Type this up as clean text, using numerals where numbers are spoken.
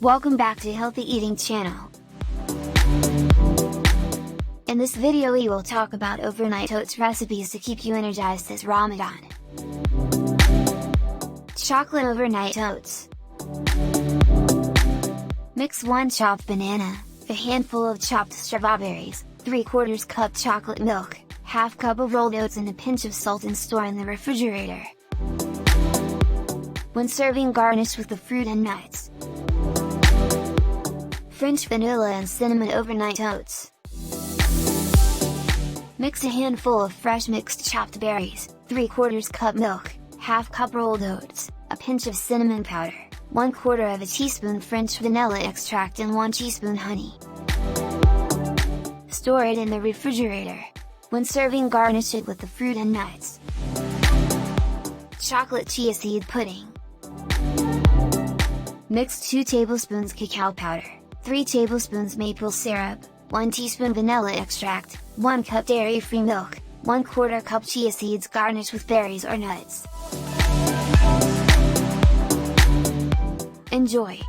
Welcome back to Healthy Eating channel. In this video we will talk about overnight oats recipes to keep you energized this Ramadan. Chocolate overnight oats. Mix 1 chopped banana, a handful of chopped strawberries, 3/4 cup chocolate milk, half cup of rolled oats and a pinch of salt and store in the refrigerator. When serving, garnish with the fruit and nuts. French vanilla and cinnamon overnight oats. Mix a handful of fresh mixed chopped berries, 3/4 cup milk, half cup rolled oats, a pinch of cinnamon powder, 1/4 of a teaspoon French vanilla extract and 1 teaspoon honey. Store it in the refrigerator. When serving, garnish it with the fruit and nuts. Chocolate chia seed pudding. Mix 2 tablespoons cacao powder, 3 tablespoons maple syrup, 1 teaspoon vanilla extract, 1 cup dairy-free milk, 1/4 cup chia seeds. Garnish with berries or nuts. Enjoy!